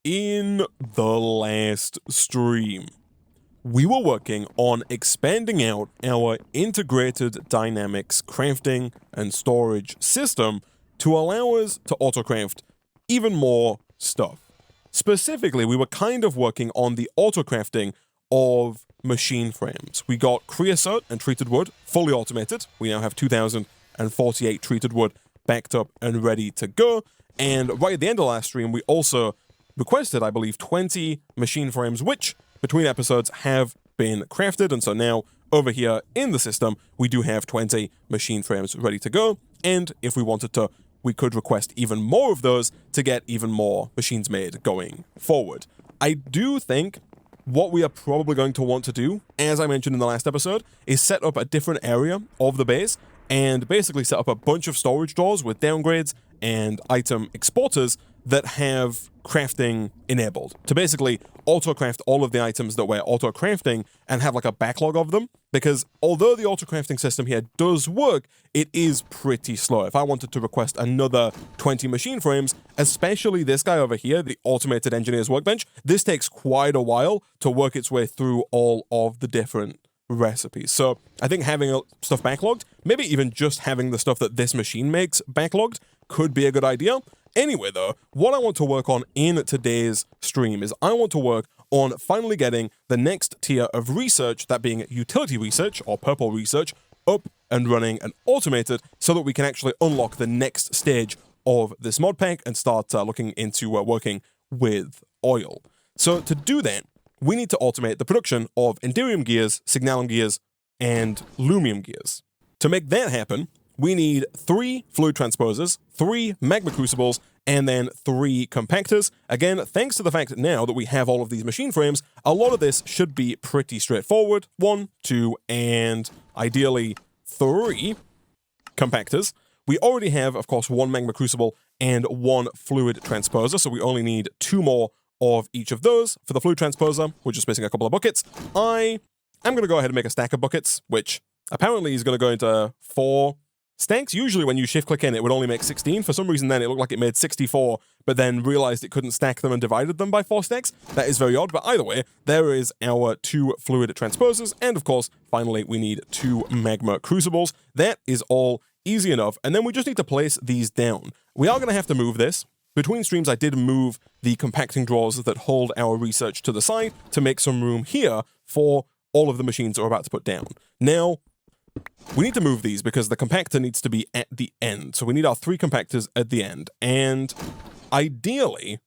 In the last stream, we were working on expanding out our integrated dynamics crafting and storage system to allow us to autocraft even more stuff. Specifically, we were kind of working on the autocrafting of machine frames. We got creosote and treated wood fully automated. We now have 2048 treated wood backed up and ready to go. And right at the end of last stream, we also requested, I believe, 20 machine frames, which between episodes have been crafted. And so now over here in the system, we do have 20 machine frames ready to go. And if we wanted to, we could request even more of those to get even more machines made going forward. I do think what we are probably going to want to do, as I mentioned in the last episode, is set up a different area of the base and basically set up a bunch of storage drawers with downgrades and item exporters that have crafting enabled to basically auto-craft all of the items that we're auto-crafting and have like a backlog of them, because although the auto-crafting system here does work, it is pretty slow. If I wanted to request another 20 machine frames, especially this guy over here, the automated engineer's workbench, this takes quite a while to work its way through all of the different recipes. So I think having stuff backlogged, maybe even just having the stuff that this machine makes backlogged, could be a good idea. Anyway, though, what I want to work on in today's stream is I want to work on finally getting the next tier of research, that being utility research or purple research, up and running and automated so that we can actually unlock the next stage of this mod pack and start looking into working with oil. So to do that, we need to automate the production of Enderium gears, Signalum gears, and Lumium gears. To make that happen, we need 3 fluid transposers, 3 magma crucibles, and then 3 compactors. Again, thanks to the fact now that we have all of these machine frames, a lot of this should be pretty straightforward. 1, 2, and ideally 3 compactors. We already have, of course, 1 magma crucible and 1 fluid transposer, so we only need 2 more of each of those. For the fluid transposer, we're just missing a couple of buckets. I am going to go ahead and make a stack of buckets, which apparently is going to go into 4 stacks. Usually when you shift click in, it would only make 16. For some reason then it looked like it made 64, but then realized it couldn't stack them and divided them by 4 stacks. That is very odd, but either way, there is our 2 fluid transposers, and of course, finally, we need 2 magma crucibles. That is all easy enough, and then we just need to place these down. We are going to have to move this. Between streams, I did move the compacting drawers that hold our research to the side to make some room here for all of the machines that we're about to put down. Now, we need to move these because the compactor needs to be at the end. So we need our 3 compactors at the end. And ideally,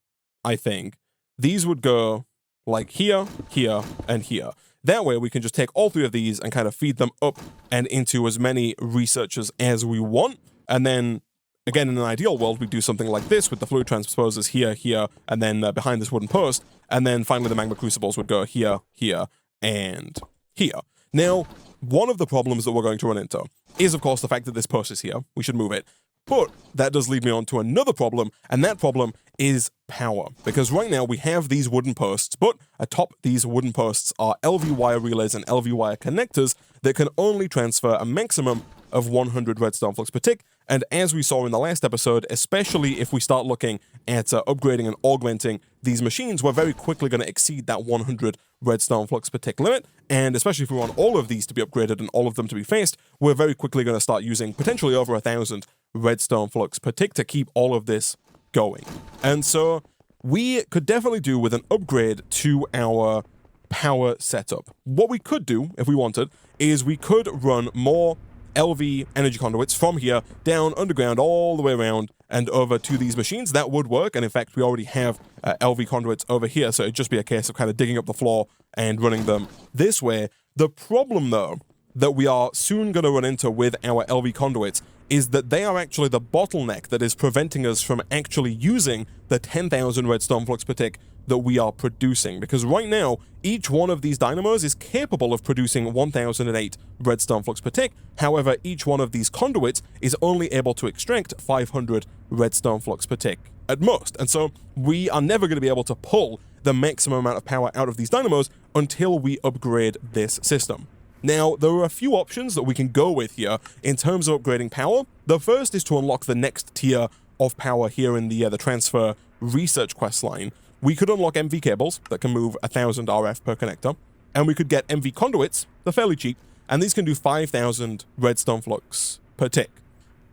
I think, these would go like here, here, and here. That way we can just take all 3 of these and kind of feed them up and into as many researchers as we want. And then, again, in an ideal world, we do something like this with the fluid transposers here, here, and then behind this wooden post. And then finally the magma crucibles would go here, here, and here. Now, one of the problems that we're going to run into is, of course, the fact that this post is here. We should move it. But that does lead me on to another problem, and that problem is power. Because right now we have these wooden posts, but atop these wooden posts are LV wire relays and LV wire connectors that can only transfer a maximum of 100 redstone flux per tick. And as we saw in the last episode, especially if we start looking at upgrading and augmenting these machines, we're very quickly going to exceed that 100 redstone flux per tick limit. And especially if we want all of these to be upgraded and all of them to be faced, we're very quickly going to start using potentially over 1,000 redstone flux per tick to keep all of this going. And so we could definitely do with an upgrade to our power setup. What we could do, if we wanted, is we could run more LV energy conduits from here down underground all the way around and over to these machines. That would work, and in fact we already have LV conduits over here, so it'd just be a case of kind of digging up the floor and running them this way. The problem though that we are soon going to run into with our LV conduits is that they are actually the bottleneck that is preventing us from actually using the 10,000 redstone flux per tick that we are producing, because right now each one of these dynamos is capable of producing 1008 redstone flux per tick. However, each one of these conduits is only able to extract 500 redstone flux per tick at most, and so we are never going to be able to pull the maximum amount of power out of these dynamos until we upgrade this system. Now, there are a few options that we can go with here in terms of upgrading power. The first is to unlock the next tier of power here in the transfer research quest line, we could unlock MV cables that can move 1,000 RF per connector, and we could get MV conduits. They're fairly cheap, and these can do 5,000 redstone flux per tick.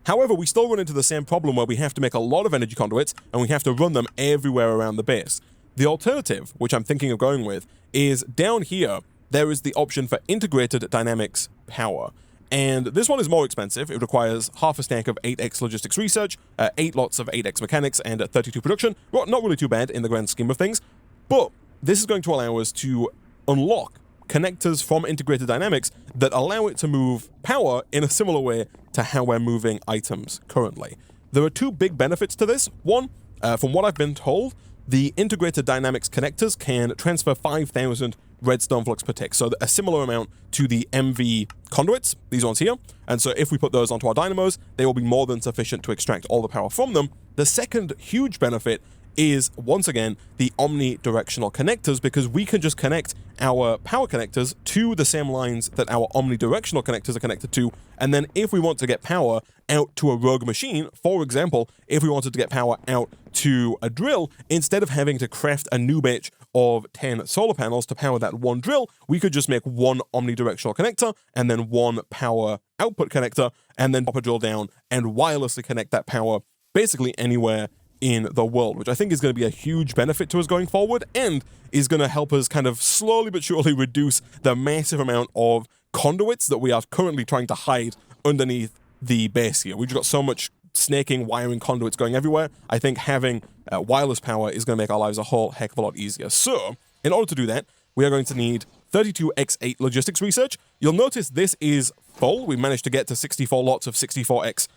However, we still run into the same problem where we have to make a lot of energy conduits, and we have to run them everywhere around the base. The alternative, which I'm thinking of going with, is down here, there is the option for integrated dynamics power. And this one is more expensive. It requires half a stack of 8x logistics research, 8 lots of 8x mechanics, and 32 production. Well, not really too bad in the grand scheme of things, but this is going to allow us to unlock connectors from integrated dynamics that allow it to move power in a similar way to how we're moving items currently. There are two big benefits to this. One, from what I've been told, the integrated dynamics connectors can transfer 5,000 redstone flux per tick, so a similar amount to the MV conduits, these ones here. And so if we put those onto our dynamos, they will be more than sufficient to extract all the power from them. The second huge benefit is, once again, the omnidirectional connectors, because we can just connect our power connectors to the same lines that our omnidirectional connectors are connected to, and then if we want to get power out to a rogue machine, for example, if we wanted to get power out to a drill, instead of having to craft a new batch of 10 solar panels to power that one drill, we could just make one omnidirectional connector and then one power output connector, and then pop a drill down and wirelessly connect that power basically anywhere in the world, which I think is going to be a huge benefit to us going forward, and is going to help us kind of slowly but surely reduce the massive amount of conduits that we are currently trying to hide underneath the base here. We've got so much snaking, wiring conduits going everywhere. I think having wireless power is going to make our lives a whole heck of a lot easier. So, in order to do that, we are going to need 32x8 logistics research. You'll notice this is full. We managed to get to 64 lots of 64x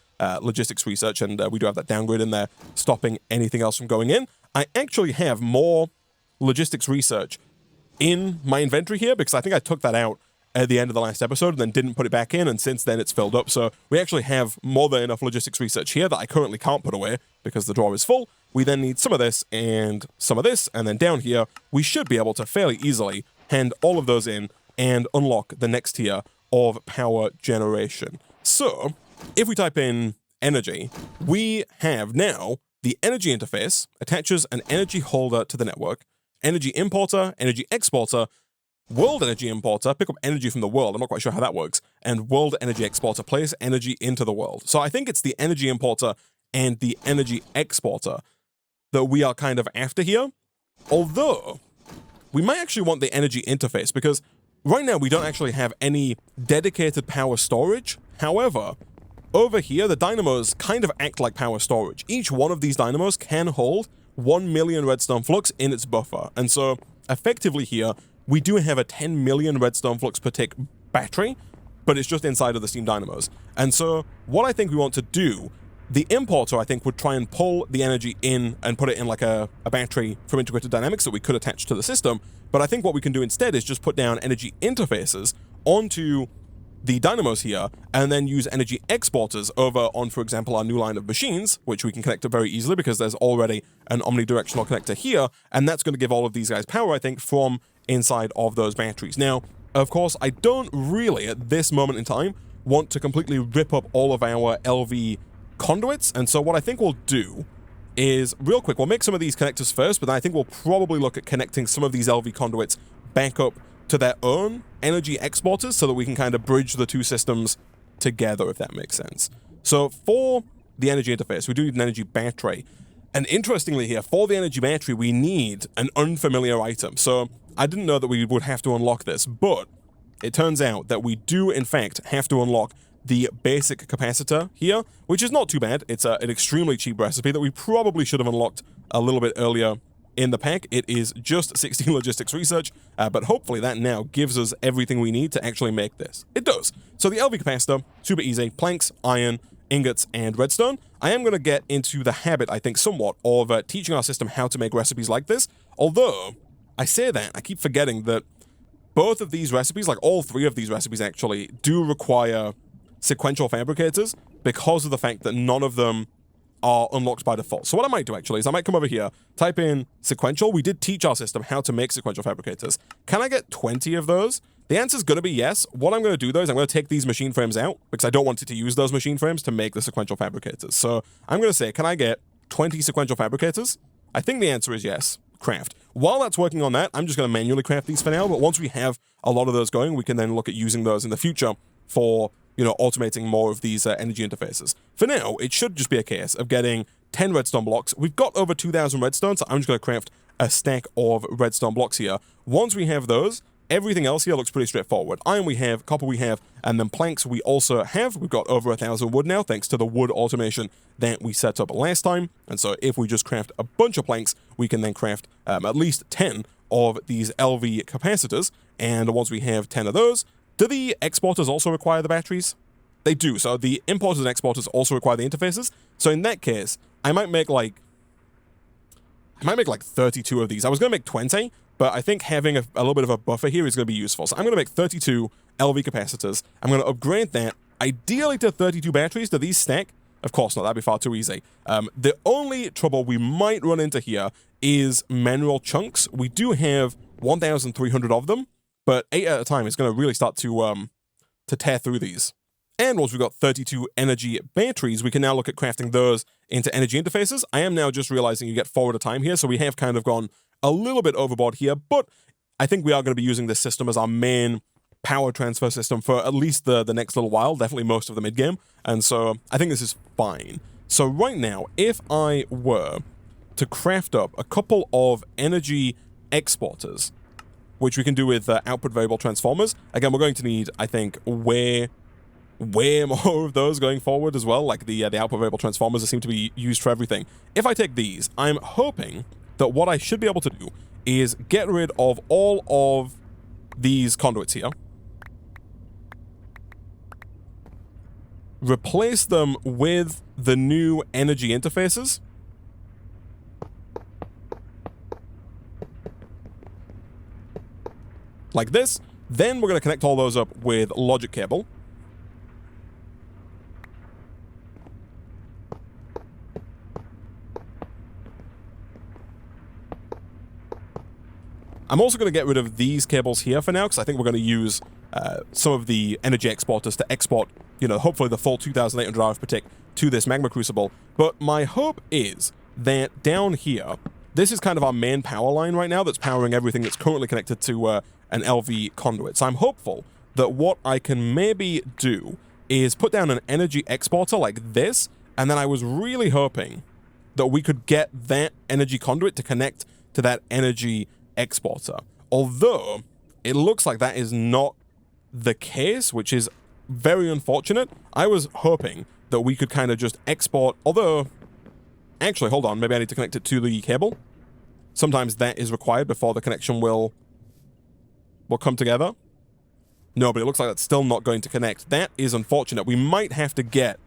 logistics research, and we do have that downgrade in there, stopping anything else from going in. I actually have more logistics research in my inventory here, because I think I took that out at the end of the last episode and then didn't put it back in, and since then it's filled up. So we actually have more than enough logistics research here that I currently can't put away because the drawer is full. We then need some of this and some of this, and then down here we should be able to fairly easily hand all of those in and unlock the next tier of power generation. So if we type in energy, we have now the energy interface attaches an energy holder to the network, energy importer, energy exporter, world energy importer, pick up energy from the world, I'm not quite sure how that works, and world energy exporter, place energy into the world. So I think it's the energy importer and the energy exporter that we are kind of after here, although we might actually want the energy interface, because right now we don't actually have any dedicated power storage. However, over here, the dynamos kind of act like power storage. Each one of these dynamos can hold 1 million redstone flux in its buffer. And so, effectively here, we do have a 10 million redstone flux per tick battery, but it's just inside of the steam dynamos. And so, what I think we want to do, the importer, I think, would try and pull the energy in and put it in like a battery from integrated dynamics that we could attach to the system. But I think what we can do instead is just put down energy interfaces onto the dynamos here, and then use energy exporters over on, for example, our new line of machines, which we can connect to very easily because there's already an omnidirectional connector here, and that's going to give all of these guys power, I think, from inside of those batteries. Now, of course, I don't really, at this moment in time, want to completely rip up all of our LV conduits, and so what I think we'll do is, real quick, we'll make some of these connectors first, but then I think we'll probably look at connecting some of these LV conduits back up to their own energy exporters so that we can kind of bridge the two systems together, if that makes sense. So for the energy interface, we do need an energy battery. And interestingly here, for the energy battery, we need an unfamiliar item. So I didn't know that we would have to unlock this, but it turns out that we do, in fact, have to unlock the basic capacitor here, which is not too bad. It's an extremely cheap recipe that we probably should have unlocked a little bit earlier in the pack. It is just 16 logistics research, but hopefully that now gives us everything we need to actually make this. It does. So the LV capacitor, super easy, planks, iron, ingots, and redstone. I am going to get into the habit, I think, somewhat of teaching our system how to make recipes like this, although I say that, I keep forgetting that both of these recipes, like all three of these recipes actually, do require sequential fabricators because of the fact that none of them are unlocked by default. So what I might do actually is I might come over here, type in sequential. We did teach our system how to make sequential fabricators. Can I get 20 of those? The answer is going to be yes. What I'm going to do though is I'm going to take these machine frames out because I don't want it to use those machine frames to make the sequential fabricators. So I'm going to say, can I get 20 sequential fabricators? I think the answer is yes. craft. While that's working on that, I'm just going to manually craft these for now, but once we have a lot of those going, we can then look at using those in the future for, you know, automating more of these energy interfaces. For now, it should just be a case of getting 10 redstone blocks. We've got over 2,000 redstone, so I'm just going to craft a stack of redstone blocks here. Once we have those, everything else here looks pretty straightforward. Iron we have, copper we have, and then planks we also have. We've got over 1,000 wood now, thanks to the wood automation that we set up last time. And so if we just craft a bunch of planks, we can then craft at least 10 of these LV capacitors. And once we have 10 of those, do the exporters also require the batteries? They do. So the importers and exporters also require the interfaces. So in that case, I might make like 32 of these. I was going to make 20, but I think having a little bit of a buffer here is going to be useful. So I'm going to make 32 LV capacitors. I'm going to upgrade that, ideally to 32 batteries. Do these stack? Of course not. That'd be far too easy. The only trouble we might run into here is mineral chunks. We do have 1,300 of them, but 8 at a time is going to really start to tear through these. And once we've got 32 energy batteries, we can now look at crafting those into energy interfaces. I am now just realizing you get 4 at a time here, so we have kind of gone a little bit overboard here, but I think we are going to be using this system as our main power transfer system for at least the next little while, definitely most of the mid-game, and so I think this is fine. So right now, if I were to craft up a couple of energy exporters, which we can do with output variable transformers, again, we're going to need, I think, way more of those going forward as well, like the output variable transformers that seem to be used for everything. If I take these, I'm hoping that what I should be able to do is get rid of all of these conduits here, replace them with the new energy interfaces, like this. Then we're going to connect all those up with logic cable. I'm also going to get rid of these cables here for now, because I think we're going to use some of the energy exporters to export, you know, hopefully the full 2,800 RF per tick to this magma crucible. But my hope is that down here, this is kind of our main power line right now that's powering everything that's currently connected to an LV conduit. So I'm hopeful that what I can maybe do is put down an energy exporter like this, and then I was really hoping that we could get that energy conduit to connect to that energy exporter. Although it looks like that is not the case, which is very unfortunate. I was hoping that we could kind of just export, although actually, hold on, maybe I need to connect it to the cable. Sometimes that is required before the connection will come together. No, but it looks like that's still not going to connect. That is unfortunate. We might have to get,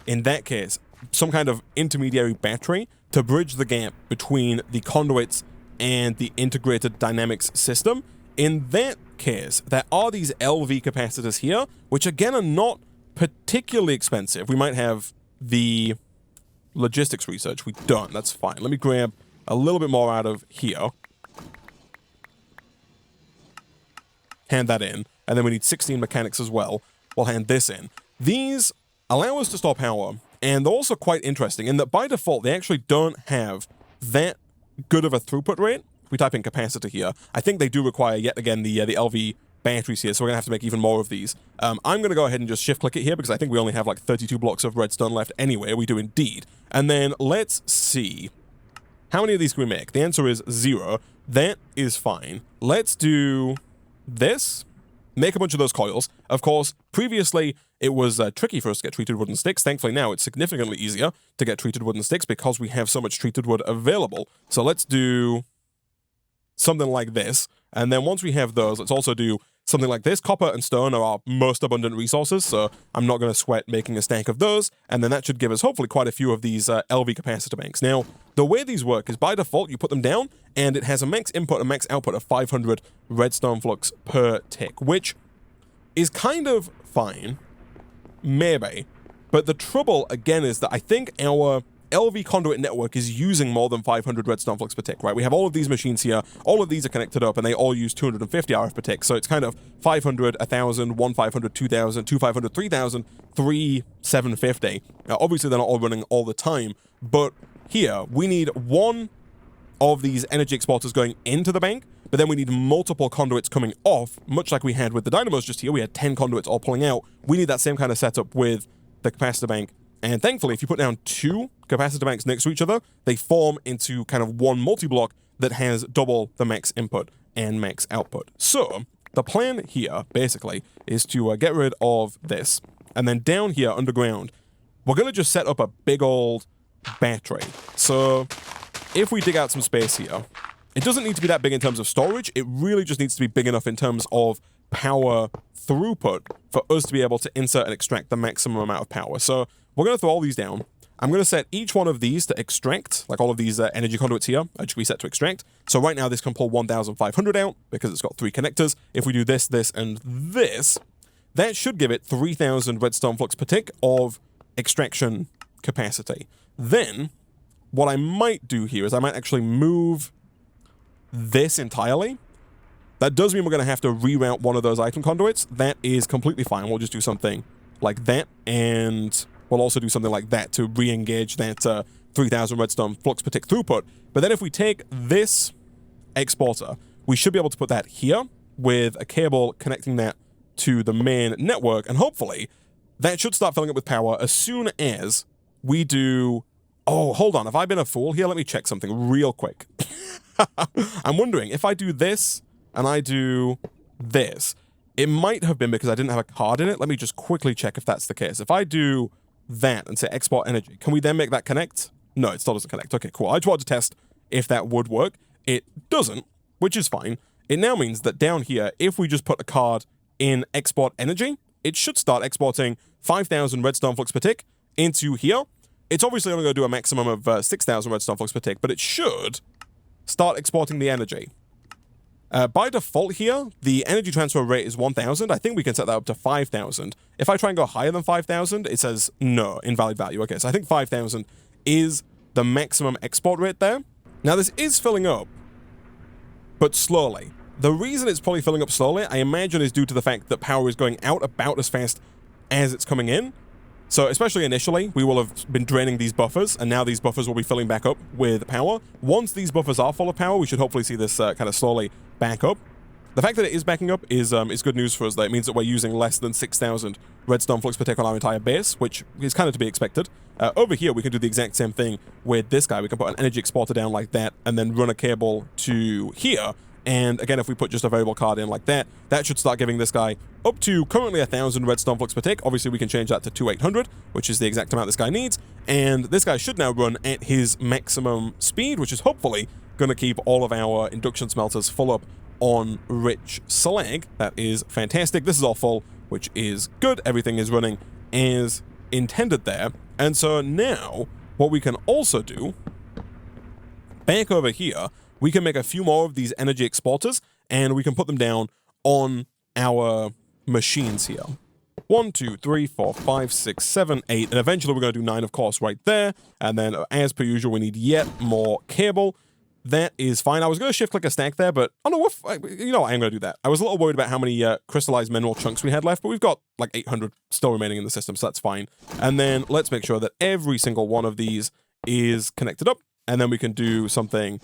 in that case, some kind of intermediary battery to bridge the gap between the conduits and the integrated dynamics system. In that case, there are these LV capacitors here, which again are not particularly expensive. We might have the logistics research. We don't. That's fine. Let me grab a little bit more out of here. Hand that in. And then we need 16 mechanics as well. We'll hand this in. These allow us to store power, and they're also quite interesting in that by default, they actually don't have that good of a throughput rate. If we type in capacitor here, I think they do require, yet again, the LV batteries here, so we're going to have to make even more of these. I'm going to go ahead and just shift-click it here, because I think we only have like 32 blocks of redstone left anyway. We do indeed. And then let's see. How many of these can we make? The answer is 0. That is fine. Let's do this. Make a bunch of those coils. Of course, previously, it was tricky for us to get treated wooden sticks. Thankfully, now it's significantly easier to get treated wooden sticks because we have so much treated wood available. So let's do something like this. And then once we have those, let's also do something like this. Copper and stone are our most abundant resources, so I'm not going to sweat making a stack of those. And then that should give us hopefully quite a few of these LV capacitor banks. Now, the way these work is by default, you put them down, and it has a max input and max output of 500 redstone flux per tick, which is kind of fine. Maybe. But the trouble, again, is that I think our LV conduit network is using more than 500 redstone flux per tick, right? We have all of these machines here, all of these are connected up, and they all use 250 RF per tick, so it's kind of 500, 1,000, 1,500, 2,000, 2,500, 3,000, 3,750. Now, obviously, they're not all running all the time, but here, we need one of these energy exporters going into the bank, but then we need multiple conduits coming off, much like we had with the dynamos just here. We had 10 conduits all pulling out. We need that same kind of setup with the capacitor bank. And thankfully, if you put down 2 capacitor banks next to each other, they form into kind of one multi-block that has double the max input and max output. So the plan here, basically, is to get rid of this. And then down here underground, we're going to just set up a big old battery. So if we dig out some space here, it doesn't need to be that big in terms of storage. It really just needs to be big enough in terms of power throughput for us to be able to insert and extract the maximum amount of power. So we're going to throw all these down. I'm going to set each one of these to extract, like all of these energy conduits here, should be set to extract. So right now this can pull 1,500 out because it's got 3 connectors. If we do this, this, and this, that should give it 3,000 redstone flux per tick of extraction capacity. Then what I might do here is I might actually move this entirely. That does mean we're going to have to reroute one of those item conduits. That is completely fine. We'll just do something like that, and we'll also do something like that to re-engage that 3,000 redstone flux per tick throughput. But then if we take this exporter, we should be able to put that here with a cable connecting that to the main network, and hopefully that should start filling up with power as soon as we do... Oh, hold on. Have I been a fool here? Let me check something real quick. I'm wondering, if I do this and I do this, it might have been because I didn't have a card in it. Let me just quickly check if that's the case. If I do that and say export energy, can we then make that connect? No, it still doesn't connect. Okay, cool. I just wanted to test if that would work. It doesn't, which is fine. It now means that down here, if we just put a card in export energy, it should start exporting 5,000 redstone flux per tick into here. It's obviously only going to do a maximum of 6,000 redstone flux per tick, but it should start exporting the energy. By default here, the energy transfer rate is 1,000. I think we can set that up to 5,000. If I try and go higher than 5,000, it says no, invalid value. Okay, so I think 5,000 is the maximum export rate there. Now this is filling up, but slowly. The reason it's probably filling up slowly, I imagine, is due to the fact that power is going out about as fast as it's coming in. So especially initially, we will have been draining these buffers, and now these buffers will be filling back up with power. Once these buffers are full of power, we should hopefully see this kind of slowly back up. The fact that it is backing up is good news for us. That it means that we're using less than 6,000 redstone flux per tick on our entire base, which is kind of to be expected. Over here, we can do the exact same thing with this guy. We can put an energy exporter down like that, and then run a cable to here. And again, if we put just a variable card in like that, that should start giving this guy up to currently 1,000 redstone flux per tick. Obviously, we can change that to 2,800, which is the exact amount this guy needs. And this guy should now run at his maximum speed, which is hopefully going to keep all of our induction smelters full up on rich slag. That is fantastic. This is all full, which is good. Everything is running as intended there. And so now, what we can also do, back over here, we can make a few more of these energy exporters, and we can put them down on our machines here. 1, 2, 3, 4, 5, 6, 7, 8, and eventually we're going to do 9, of course, right there. And then, as per usual, we need yet more cable. That is fine. I was going to shift click a stack there, but I don't know if, you know what, I'm going to do that. I was a little worried about how many crystallized mineral chunks we had left, but we've got like 800 still remaining in the system, so that's fine. And then let's make sure that every single one of these is connected up. And then we can do something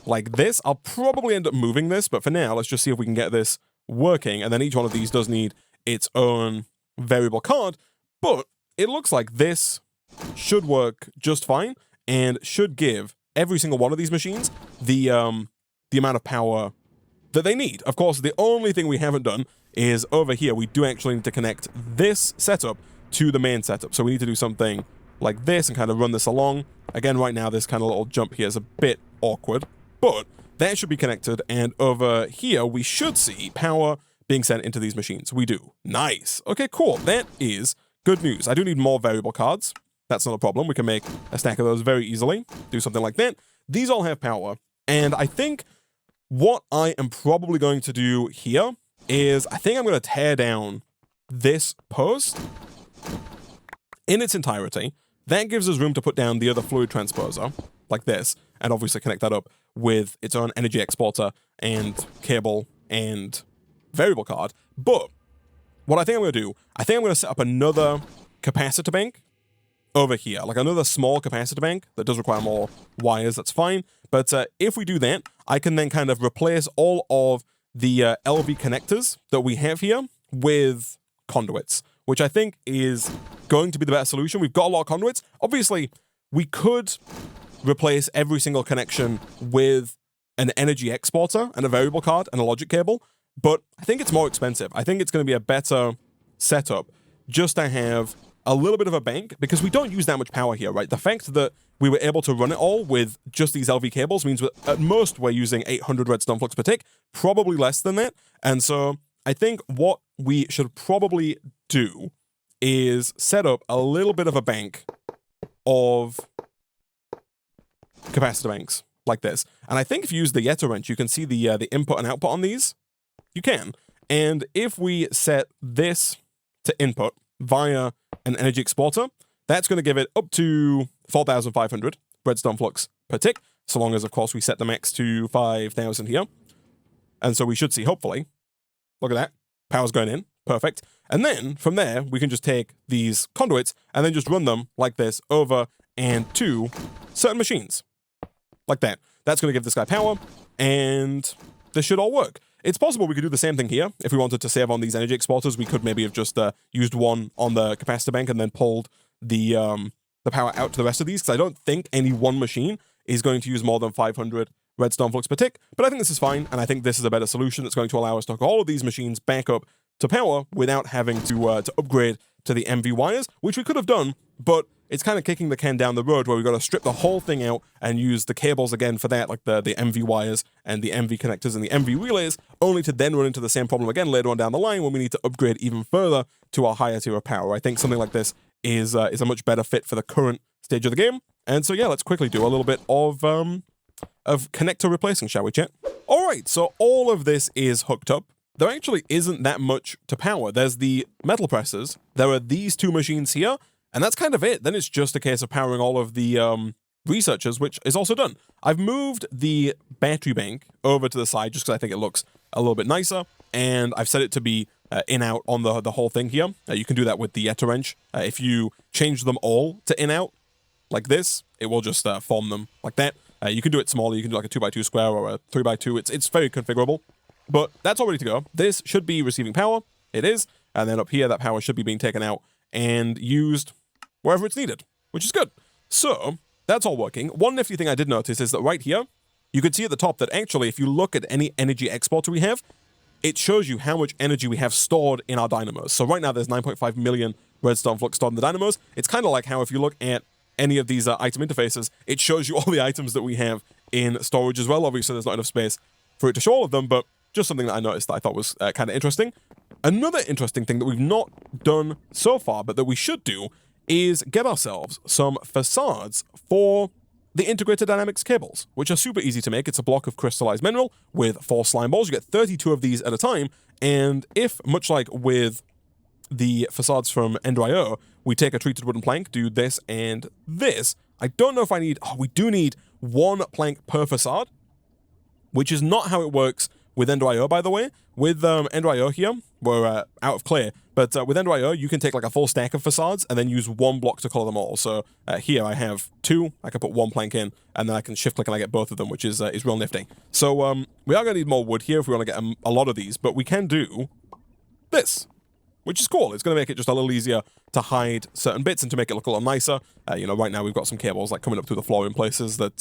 like this. I'll probably end up moving this, but for now, let's just see if we can get this working. And then each one of these does need its own variable card, but it looks like this should work just fine and should give every single one of these machines the amount of power that they need. Of course, the only thing we haven't done is over here, we do actually need to connect this setup to the main setup. So we need to do something like this and kind of run this along. Again, right now, this kind of little jump here is a bit awkward, but that should be connected. And over here, we should see power being sent into these machines. We do. Nice. Okay, cool. That is good news. I do need more variable cards. That's not a problem. We can make a stack of those very easily. Do something like that. These all have power. And I think what I am probably going to do here is I think I'm going to tear down this post in its entirety. That gives us room to put down the other fluid transposer, like this, and obviously connect that up with its own energy exporter and cable and variable card. But what I think I'm going to do, I think I'm going to set up another capacitor bank over here, like another small capacitor bank that does require more wires, that's fine. But if we do that, I can then kind of replace all of the LV connectors that we have here with conduits, which I think is going to be the better solution. We've got a lot of conduits. Obviously, we could replace every single connection with an energy exporter and a variable card and a logic cable, but I think it's more expensive. I think it's going to be a better setup just to have a little bit of a bank, because we don't use that much power here, right? The fact that we were able to run it all with just these LV cables means at most we're using 800 redstone flux per tick, probably less than that. And so I think what we should probably do is set up a little bit of a bank of capacitor banks like this. And I think if you use the Yeta wrench, you can see the input and output on these. You can. And if we set this to input via an energy exporter, that's going to give it up to 4,500 redstone flux per tick, so long as, of course, we set the max to 5,000 here. And so we should see, hopefully, look at that, power's going in, perfect. And then, from there, we can just take these conduits and then just run them like this over and to certain machines. Like that. That's going to give this guy power, and this should all work. It's possible we could do the same thing here. If we wanted to save on these energy exporters, we could maybe have just used one on the capacitor bank and then pulled the power out to the rest of these, because I don't think any one machine is going to use more than 500 redstone flux per tick. But I think this is fine, and I think this is a better solution that's going to allow us to hook all of these machines back up to power without having to upgrade to the MV wires, which we could have done, but it's kind of kicking the can down the road where we've got to strip the whole thing out and use the cables again for that, like the MV wires and the MV connectors and the MV relays, only to then run into the same problem again later on down the line when we need to upgrade even further to a higher tier of power. I think something like this is a much better fit for the current stage of the game. And so yeah, let's quickly do a little bit of connector replacing, shall we, chat? All right, so all of this is hooked up. There actually isn't that much to power. There's the metal presses. There are these two machines here, and that's kind of it. Then it's just a case of powering all of the researchers, which is also done. I've moved the battery bank over to the side just because I think it looks a little bit nicer, and I've set it to be in-out on the whole thing here. You can do that with the Yeta wrench. If you change them all to in-out like this, it will just form them like that. You can do it smaller. You can do like a 2x2 square or a 3x2. It's very configurable. But that's all ready to go. This should be receiving power. It is. And then up here, that power should be being taken out and used wherever it's needed, which is good. So that's all working. One nifty thing I did notice is that right here, you can see at the top that actually, if you look at any energy exporter we have, it shows you how much energy we have stored in our dynamos. So right now, there's 9.5 million redstone flux stored in the dynamos. It's kind of like how if you look at any of these item interfaces, it shows you all the items that we have in storage as well. Obviously, there's not enough space for it to show all of them, but just something that I noticed that I thought was kind of interesting. Another interesting thing that we've not done so far, but that we should do, is get ourselves some facades for the integrated dynamics cables, which are super easy to make. It's a block of crystallized mineral with 4 slime balls. You get 32 of these at a time, and if, much like with the facades from Ender.io, we take a treated wooden plank, do this and this, I don't know if I need... Oh, we do need 1 plank per facade, which is not how it works with Ender.io, by the way. With Ender.io here, we're out of clay, but with Ender.io, you can take like a full stack of facades and then use 1 block to color them all. So here I have 2, I can put 1 plank in, and then I can shift click and I get both of them, which is real nifty. So we are going to need more wood here if we want to get a lot of these, but we can do this, which is cool. It's going to make it just a little easier to hide certain bits and to make it look a little nicer. You know, right now we've got some cables like coming up through the floor in places that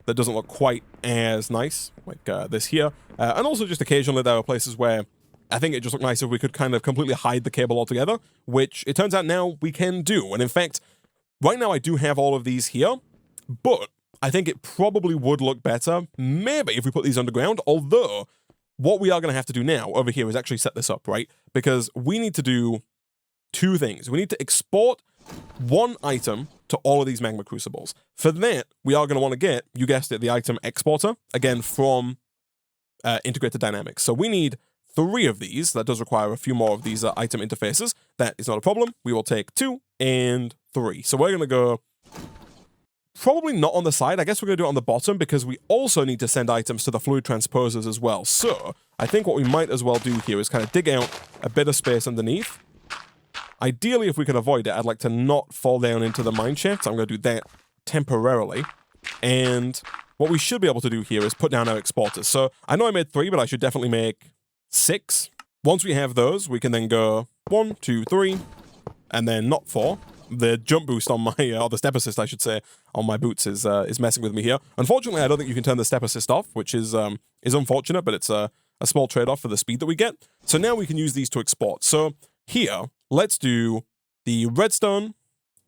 that doesn't look quite as nice, like this here. And also just occasionally there are places where I think it just looked nicer if we could kind of completely hide the cable altogether, which it turns out now we can do. And in fact, right now I do have all of these here, but I think it probably would look better maybe if we put these underground, although what we are going to have to do now over here is actually set this up, right? Because we need to do 2 things. We need to export 1 item to all of these magma crucibles. For that, we are going to want to get, you guessed it, the item exporter, again, from Integrated Dynamics. So we need 3 of these. That does require a few more of these item interfaces. That is not a problem. We will take 2 and 3. So we're going to go probably not on the side. I guess we're going to do it on the bottom because we also need to send items to the fluid transposers as well. So I think what we might as well do here is kind of dig out a bit of space underneath Ideally, if we can avoid it, I'd like to not fall down into the mine shaft. So I'm going to do that temporarily. And what we should be able to do here is put down our exporters. So I know I made 3, but I should definitely make 6. Once we have those, we can then go 1, 2, 3, and then not 4. The jump boost on my, or the step assist, I should say, on my boots is messing with me here. Unfortunately, I don't think you can turn the step assist off, which is unfortunate, but it's a small trade-off for the speed that we get. So now we can use these to export. So here, let's do the redstone,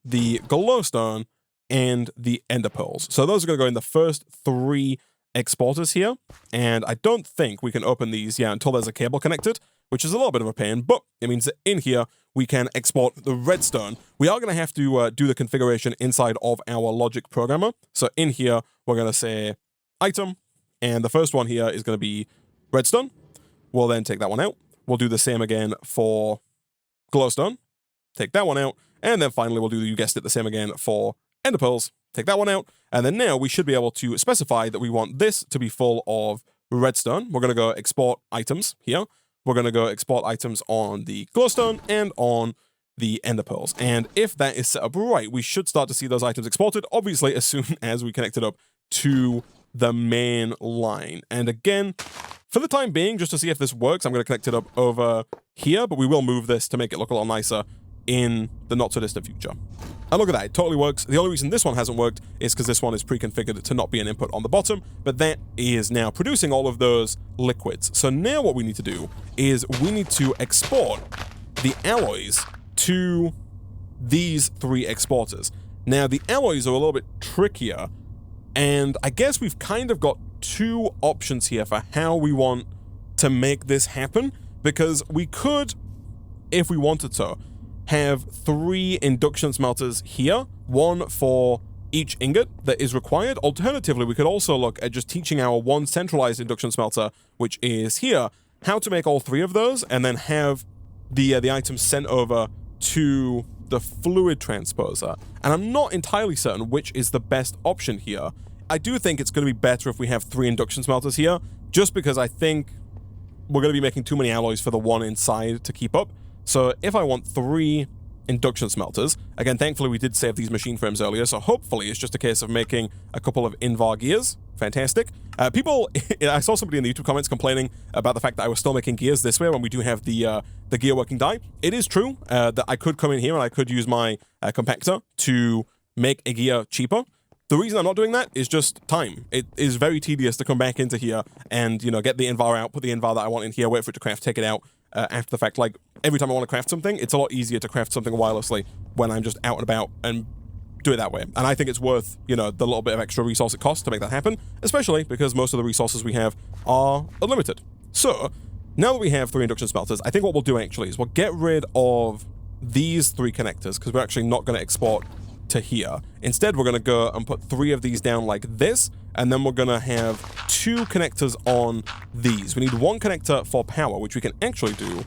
the glowstone, and the ender pearls. So those are going to go in the first 3 exporters here. And I don't think we can open these, until there's a cable connected, which is a little bit of a pain, but it means that in here, we can export the redstone. We are going to have to do the configuration inside of our logic programmer. So in here, we're going to say item, and the first one here is going to be redstone. We'll then take that one out. We'll do the same again for glowstone. Take that one out. And then finally, we'll do, you guessed it, the same again for ender pearls. Take that one out. And then now we should be able to specify that we want this to be full of redstone. We're going to go export items here. We're going to go export items on the glowstone and on the ender pearls. And if that is set up right, we should start to see those items exported, obviously, as soon as we connect it up to the main line. And again, for the time being, just to see if this works, I'm going to connect it up over here, but we will move this to make it look a little nicer in the not-so-distant future. And look at that, it totally works. The only reason this one hasn't worked is because this one is pre-configured to not be an input on the bottom, but that is now producing all of those liquids. So now what we need to do is we need to export the alloys to these 3 exporters. Now, the alloys are a little bit trickier, and I guess we've kind of got 2 options here for how we want to make this happen, because we could, if we wanted to, have 3 induction smelters here, 1 for each ingot that is required. Alternatively, we could also look at just teaching our 1 centralized induction smelter, which is here, how to make all 3 of those, and then have the items sent over to the fluid transposer. And I'm not entirely certain which is the best option here. I do think it's going to be better if we have 3 induction smelters here, just because I think we're going to be making too many alloys for the one inside to keep up. So if I want 3 induction smelters, again, thankfully we did save these machine frames earlier, so hopefully it's just a case of making a couple of Invar gears. Fantastic. People, I saw somebody in the YouTube comments complaining about the fact that I was still making gears this way when we do have the gear working die. It is true that I could come in here and I could use my compactor to make a gear cheaper. The reason I'm not doing that is just time. It is very tedious to come back into here and, get the Invar out, put the Invar that I want in here, wait for it to craft, take it out after the fact. Like, every time I want to craft something, it's a lot easier to craft something wirelessly when I'm just out and about and do it that way. And I think it's worth, the little bit of extra resource it costs to make that happen, especially because most of the resources we have are unlimited. So, now that we have 3 induction smelters, I think what we'll do actually is we'll get rid of these 3 connectors, because we're actually not going to export to here. Instead, we're going to go and put 3 of these down like this, and then we're going to have 2 connectors on these. We need 1 connector for power, which we can actually do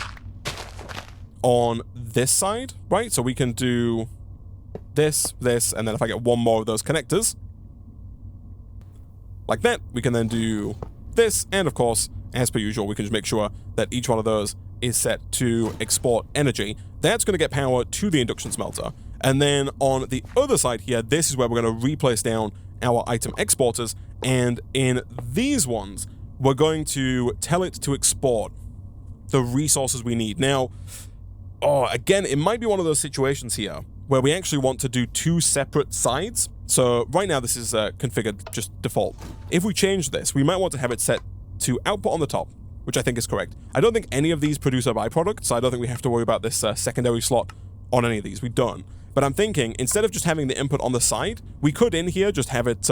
on this side, right? So we can do this, and then if I get 1 more of those connectors, like that, we can then do this, and of course, as per usual, we can just make sure that each one of those is set to export energy. That's going to get power to the induction smelter. And then on the other side here, this is where we're going to replace down our item exporters. And in these ones, we're going to tell it to export the resources we need. Now, again, it might be one of those situations here where we actually want to do 2 separate sides. So right now, this is configured just default. If we change this, we might want to have it set to output on the top, which I think is correct. I don't think any of these produce a byproduct, so I don't think we have to worry about this secondary slot on any of these. We don't. But I'm thinking, instead of just having the input on the side, we could in here just have it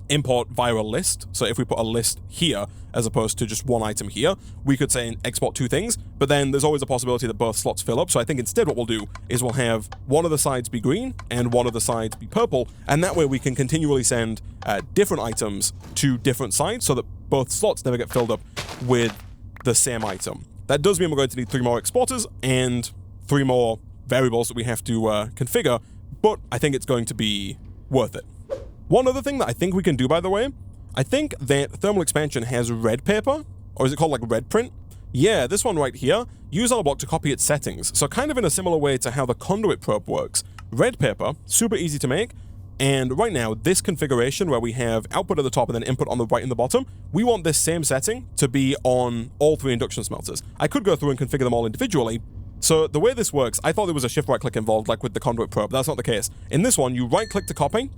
import via a list. So if we put a list here, as opposed to just 1 item here, we could say export 2 things, but then there's always a possibility that both slots fill up. So I think instead what we'll do is we'll have one of the sides be green and one of the sides be purple, and that way we can continually send different items to different sides so that both slots never get filled up with the same item. That does mean we're going to need 3 more exporters and 3 more variables that we have to configure, but I think it's going to be worth it. One other thing that I think we can do, by the way, I think that thermal expansion has red paper, or is it called like red print? Yeah, this one right here, use on a block to copy its settings. So kind of in a similar way to how the conduit probe works. Red paper, super easy to make. And right now, this configuration where we have output at the top and then input on the right and the bottom, we want this same setting to be on all 3 induction smelters. I could go through and configure them all individually. So the way this works, I thought there was a shift right click involved like with the conduit probe. That's not the case. In this one, you right click to copy,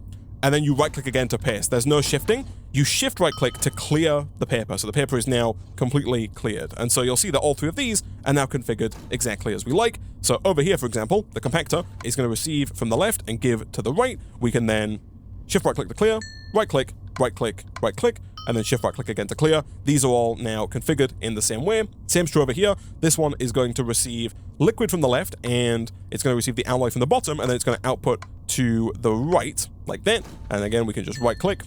and then you right click again to paste. There's no shifting. You shift right click to clear the paper. So the paper is now completely cleared. And so you'll see that all 3 of these are now configured exactly as we like. So over here, for example, the compactor is going to receive from the left and give to the right. We can then shift right click to clear, right click, right click, right click, and then shift right click again to clear. These are all now configured in the same way. Same's true over here. This one is going to receive liquid from the left, and it's going to receive the alloy from the bottom, and then it's going to output to the right, like that. And again, we can just right click,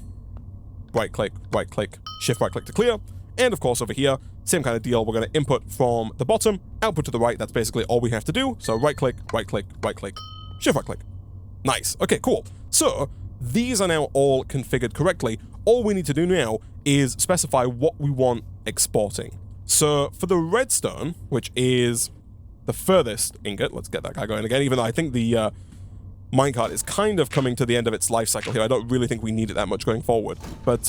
shift right click to clear. And of course over here, same kind of deal. We're going to input from the bottom, output to the right. That's basically all we have to do. So right click, shift right click. Nice. Okay, cool. So these are now all configured correctly. All we need to do now is specify what we want exporting. So for the redstone, which is the furthest ingot, let's get that guy going again, even though I think the minecart is kind of coming to the end of its life cycle here. I don't really think we need it that much going forward. But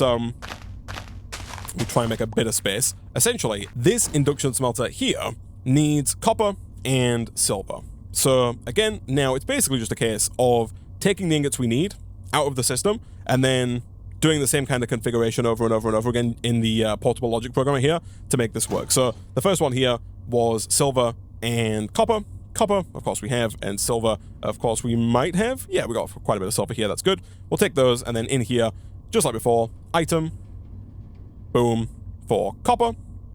we try and make a bit of space. Essentially, this induction smelter here needs copper and silver. So again, now it's basically just a case of taking the ingots we need out of the system and then doing the same kind of configuration over and over and over again in the portable logic programmer here to make this work. So the first one here was silver and copper. Copper, of course we have, and silver, of course we might have. Yeah, we got quite a bit of silver here, that's good. We'll take those, and then in here, just like before, item, boom, for copper,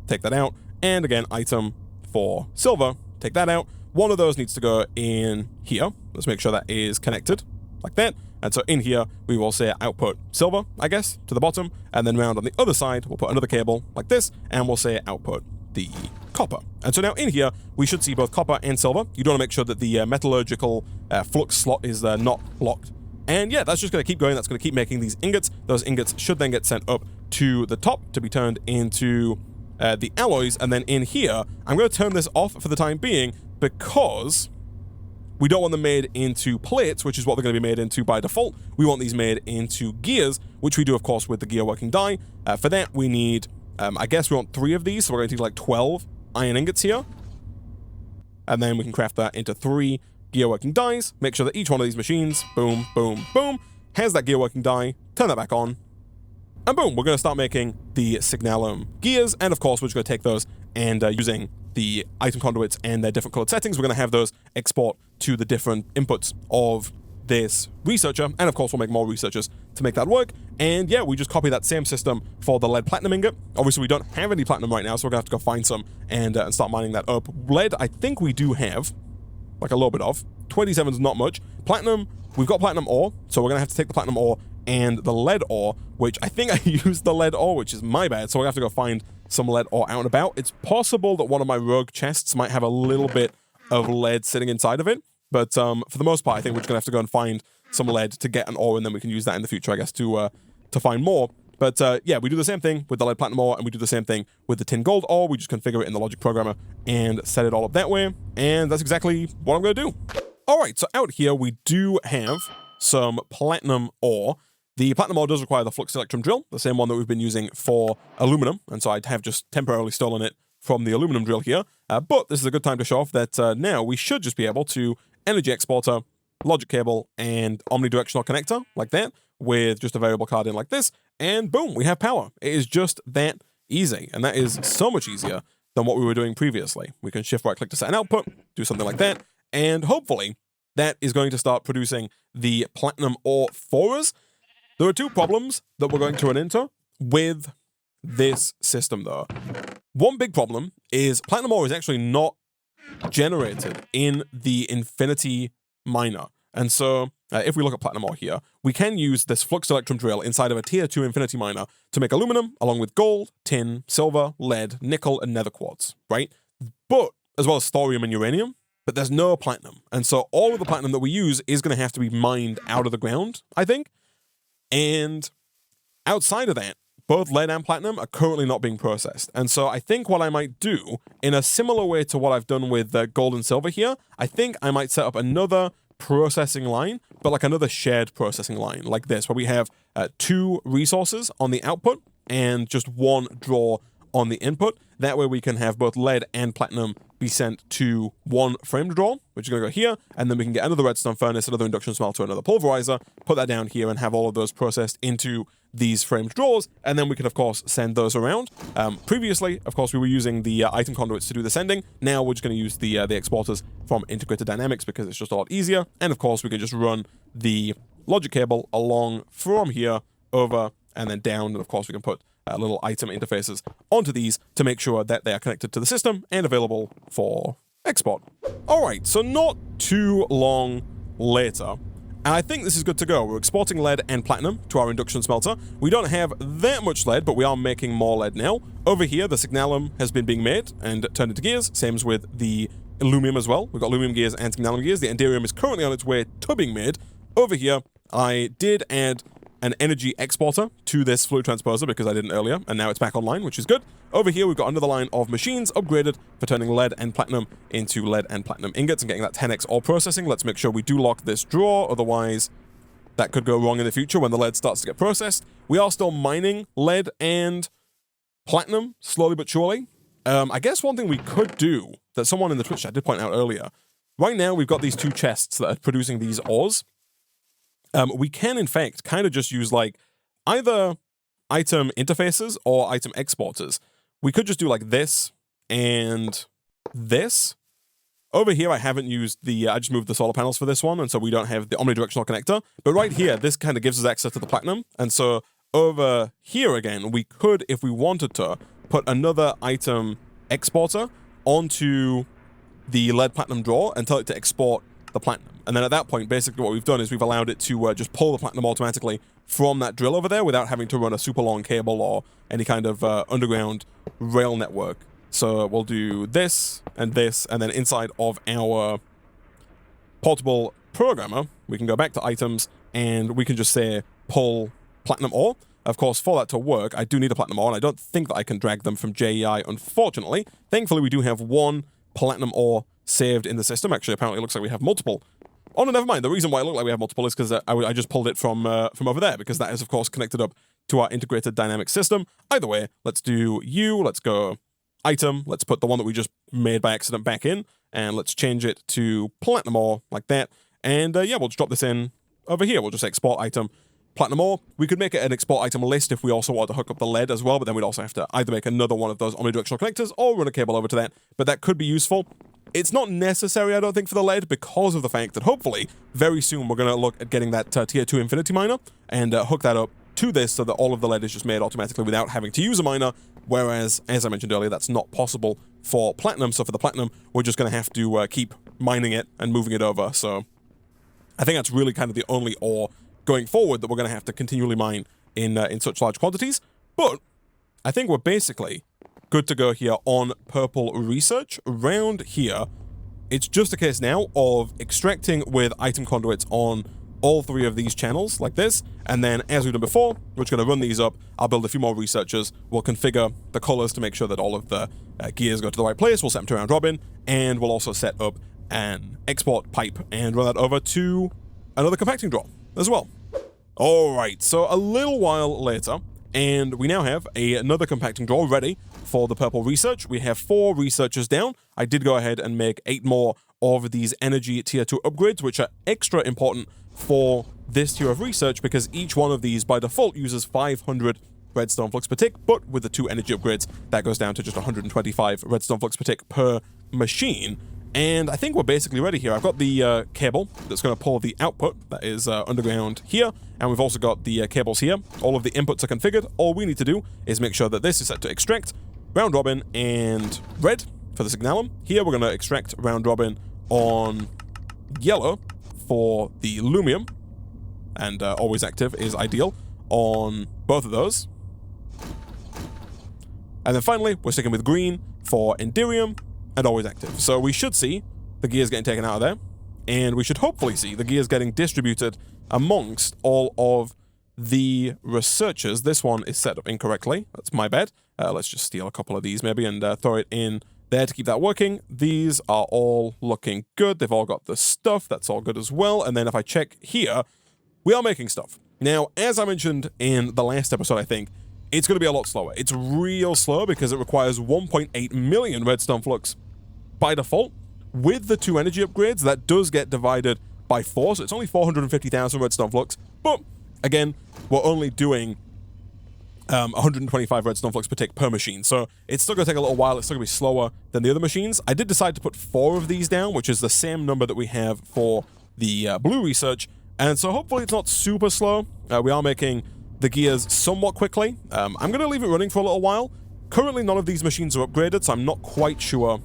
take that out, and again, item for silver, take that out. One of those needs to go in here. Let's make sure that is connected, like that. And so in here, we will say output silver, I guess, to the bottom, and then round on the other side, we'll put another cable like this, and we'll say output the copper. And so now in here, we should see both copper and silver. You don't want to make sure that the metallurgical flux slot is not locked. And yeah, that's just going to keep going. That's going to keep making these ingots. Those ingots should then get sent up to the top to be turned into the alloys. And then in here, I'm going to turn this off for the time being because we don't want them made into plates, which is what they're going to be made into by default. We want these made into gears, which we do, of course, with the gear working die. For that, we need, I guess we want 3 of these, so we're going to need like 12 iron ingots here. And then we can craft that into 3 gear working dies. Make sure that each one of these machines, boom, boom, boom, has that gear working die. Turn that back on. And boom, we're going to start making the Signalum gears. And of course, we're just going to take those and using the item conduits and their different colored settings, we're going to have those export to the different inputs of this researcher. And of course, we'll make more researchers to make that work. And yeah, we just copy that same system for the lead platinum ingot. Obviously, we don't have any platinum right now, so we're going to have to go find some and start mining that up. Lead, I think we do have, like a little bit of. 27 is not much. Platinum, we've got platinum ore, so we're going to have to take the platinum ore and the lead ore, which I think I used the lead ore, which is my bad, so we're going to have to go find some lead ore out and about. It's possible that one of my rogue chests might have a little bit of lead sitting inside of it, but for the most part, I think we're just going to have to go and find some lead to get an ore, and then we can use that in the future, I guess, to find more. But yeah, we do the same thing with the lead platinum ore, and we do the same thing with the tin gold ore. We just configure it in the logic programmer and set it all up that way, and that's exactly what I'm going to do. All right, so out here we do have some platinum ore. The platinum ore does require the flux electrum drill, the same one that we've been using for aluminum, and so I have just temporarily stolen it from the aluminum drill here. But this is a good time to show off that now we should just be able to energy exporter, logic cable, and omnidirectional connector, like that, with just a variable card in like this, and boom, we have power. It is just that easy, and that is so much easier than what we were doing previously. We can shift right click to set an output, do something like that, and hopefully that is going to start producing the platinum ore for us. There are 2 problems that we're going to run into with this system, though. One big problem is platinum ore is actually not generated in the infinity miner. And so if we look at platinum ore here, we can use this flux electrum drill inside of a tier 2 infinity miner to make aluminum, along with gold, tin, silver, lead, nickel, and nether quartz, right? But, as well as thorium and uranium, but there's no platinum. And so all of the platinum that we use is going to have to be mined out of the ground, I think. And outside of that, both lead and platinum are currently not being processed. And so I think what I might do, in a similar way to what I've done with gold and silver here, I think I might set up another processing line, but like another shared processing line like this, where we have 2 resources on the output and just 1 draw on the input. That way we can have both lead and platinum be sent to 1 framed draw, which is going to go here, and then we can get another redstone furnace, another induction smelter, another pulverizer, put that down here, and have all of those processed into these framed draws, and then we can, of course, send those around. Previously, of course, we were using the item conduits to do the sending. Now we're just going to use the exporters from Integrated Dynamics because it's just a lot easier, and of course, we can just run the logic cable along from here over and then down, and of course, we can put little item interfaces onto these to make sure that they are connected to the system and available for export. All right, so not too long later, and I think this is good to go. We're exporting lead and platinum to our induction smelter. We don't have that much lead, but we are making more lead now. Over here, the signalum has been being made and turned into gears. Same as with the aluminum as well. We've got aluminum gears and signalum gears. The enderium is currently on its way to being made. Over here, I did add an energy exporter to this fluid transposer because I didn't earlier, and now it's back online, which is good. Over here, we've got another line of machines upgraded for turning lead and platinum into lead and platinum ingots and getting that 10x ore processing. Let's make sure we do lock this draw, otherwise that could go wrong in the future when the lead starts to get processed. We are still mining lead and platinum, slowly but surely. I guess one thing we could do, that someone in the Twitch chat did point out earlier, right now we've got these 2 chests that are producing these ores. We can, in fact, kind of just use, like, either item interfaces or item exporters. We could just do, like, this and this. Over here, I haven't used the... I just moved the solar panels for this one, and so we don't have the omnidirectional connector. But right here, this kind of gives us access to the platinum. And so over here, again, we could, if we wanted to, put another item exporter onto the lead platinum draw and tell it to export the platinum. And then at that point, basically what we've done is we've allowed it to just pull the platinum automatically from that drill over there without having to run a super long cable or any kind of underground rail network. So we'll do this, and then inside of our portable programmer, we can go back to items, and we can just say pull platinum ore. Of course, for that to work, I do need a platinum ore, and I don't think that I can drag them from JEI, unfortunately. Thankfully, we do have 1 platinum ore saved in the system. Actually, apparently it looks like we have multiple. Oh, no, never mind. The reason why it looked like we have multiple is because I just pulled it from over there, because that is, of course, connected up to our integrated dynamic system. Either way, let's do you. Let's go item. Let's put the one that we just made by accident back in, and let's change it to platinum ore, like that. And yeah, we'll just drop this in over here. We'll just export item platinum ore. We could make it an export item list if we also want to hook up the lead as well, but then we'd also have to either make another one of those omnidirectional connectors or run a cable over to that. But that could be useful. It's not necessary, I don't think, for the lead because of the fact that hopefully very soon we're going to look at getting that tier 2 infinity miner and hook that up to this so that all of the lead is just made automatically without having to use a miner, whereas, as I mentioned earlier, that's not possible for platinum. So for the platinum, we're just going to have to keep mining it and moving it over. So I think that's really kind of the only ore going forward that we're going to have to continually mine in such large quantities. But I think we're basically good to go here on purple research. Around here, it's just a case now of extracting with item conduits on all 3 of these channels like this, and then as we've done before, we're just going to run these up. I'll build a few more researchers. We'll configure the colors to make sure that all of the gears go to the right place. We'll set them to round robin, and we'll also set up an export pipe and run that over to another compacting draw as well. All right, so a little while later, and we now have another compacting draw ready for the purple research. We have 4 researchers down. I did go ahead and make 8 more of these energy tier 2 upgrades, which are extra important for this tier of research because each one of these by default uses 500 redstone flux per tick, but with the 2 energy upgrades, that goes down to just 125 redstone flux per tick per machine. And I think we're basically ready here. I've got the cable that's going to pull the output that is underground here, and we've also got the cables here. All of the inputs are configured. All we need to do is make sure that this is set to extract, round robin, and red for the signalum. Here we're going to extract round robin on yellow for the lumium, and always active is ideal on both of those. And then finally, we're sticking with green for enderium and always active. So we should see the gears getting taken out of there, and we should hopefully see the gears getting distributed amongst all of the researchers. This one is set up incorrectly. That's my bad. Let's just steal a couple of these maybe and throw it in there to keep that working. These are all looking good. They've all got the stuff. That's all good as well. And then if I check here, we are making stuff. Now, as I mentioned in the last episode, I think, it's going to be a lot slower. It's real slow because it requires 1.8 million redstone flux by default. With the 2 energy upgrades, that does get divided by 4, so it's only 450,000 redstone flux. But, again, we're only doing 125 redstone flux per tick per machine, so it's still going to take a little while. It's still going to be slower than the other machines. I did decide to put 4 of these down, which is the same number that we have for the blue research, and so hopefully it's not super slow. We are making the gears somewhat quickly. I'm going to leave it running for a little while. Currently, none of these machines are upgraded, so I'm not quite sure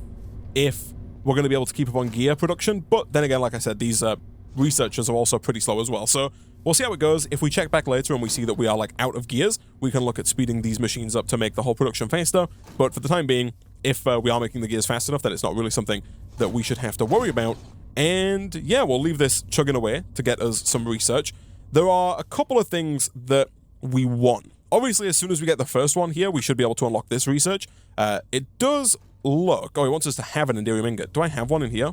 if we're going to be able to keep up on gear production. But then again, like I said, these researchers are also pretty slow as well. So we'll see how it goes. If we check back later and we see that we are like out of gears, we can look at speeding these machines up to make the whole production faster. But for the time being, if we are making the gears fast enough, then it's not really something that we should have to worry about. And yeah, we'll leave this chugging away to get us some research. There are a couple of things that we want. Obviously, as soon as we get the first one here, we should be able to unlock this research. It does look... Oh, he wants us to have an Enderium ingot. Do I have one in here?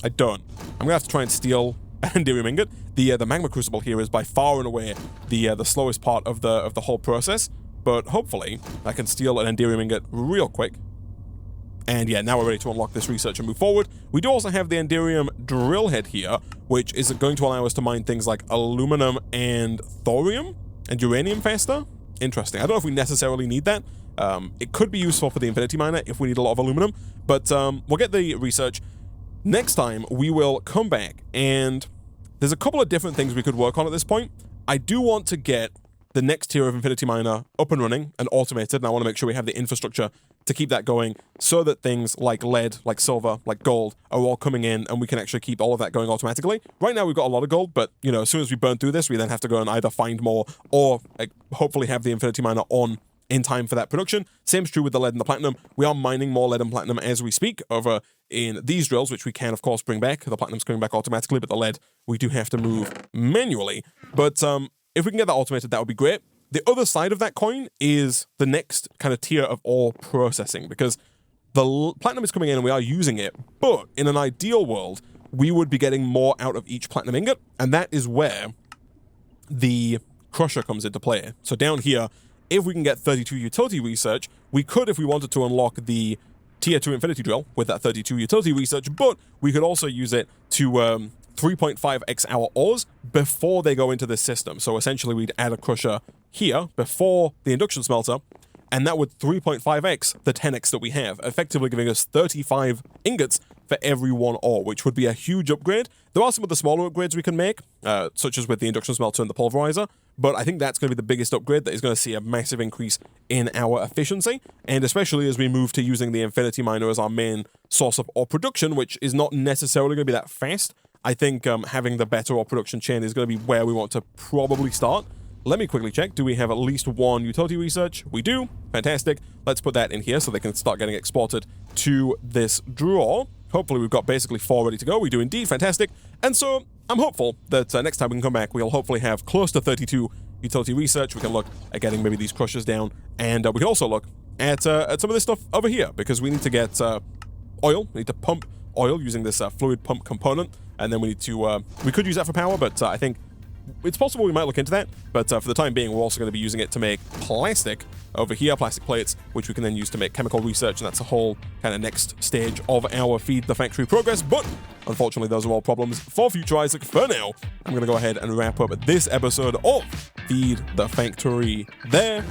I don't. I'm going to have to try and steal an Enderium ingot. The Magma Crucible here is by far and away the slowest part of the whole process. But hopefully, I can steal an Enderium ingot real quick. And yeah, now we're ready to unlock this research and move forward. We do also have the Enderium drill head here, which is going to allow us to mine things like aluminum and thorium and uranium faster. Interesting. I don't know if we necessarily need that. It could be useful for the Infinity Miner if we need a lot of aluminum, but we'll get the research. Next time, we will come back, and there's a couple of different things we could work on at this point. I do want to get the next tier of Infinity Miner up and running and automated, and I want to make sure we have the infrastructure to keep that going so that things like lead, like silver, like gold are all coming in and we can actually keep all of that going automatically. Right now we've got a lot of gold, but you know, as soon as we burn through this, we then have to go and either find more or hopefully have the Infinity Miner on in time for that production. Same's true with the lead and the platinum. We are mining more lead and platinum as we speak over in these drills, which we can of course bring back. The platinum's coming back automatically, but the lead we do have to move manually. But if we can get that automated, that would be great. The other side of that coin is the next kind of tier of ore processing, because the platinum is coming in and we are using it, but in an ideal world, we would be getting more out of each platinum ingot, and that is where the crusher comes into play. So down here, if we can get 32 utility research, we could, if we wanted to, unlock the tier 2 infinity drill with that 32 utility research, but we could also use it to 3.5x our ores before they go into this system. So essentially we'd add a crusher here before the induction smelter, and that would 3.5x the 10x that we have, effectively giving us 35 ingots for every 1 ore, which would be a huge upgrade. There are some of the smaller upgrades we can make, such as with the induction smelter and the pulverizer, but I think that's going to be the biggest upgrade that is going to see a massive increase in our efficiency, and especially as we move to using the Infinity Miner as our main source of ore production, which is not necessarily going to be that fast. I think having the better ore production chain is going to be where we want to probably start. Let me quickly check. Do we have at least 1 utility research? We do. Fantastic. Let's put that in here so they can start getting exported to this drawer. Hopefully we've got basically 4 ready to go. We do indeed. Fantastic. And so I'm hopeful that next time we can come back, we'll hopefully have close to 32 utility research. We can look at getting maybe these crushers down, and we can also look at some of this stuff over here, because we need to get oil. We need to pump oil using this fluid pump component, and then we need to we could use that for power, but I think it's possible we might look into that. But for the time being, we're also going to be using it to make plastic over here, plastic plates, which we can then use to make chemical research, and that's a whole kind of next stage of our Feed the Factory progress. But unfortunately, those are all problems for future Isaac. For now, I'm going to go ahead and wrap up this episode of Feed the Factory there.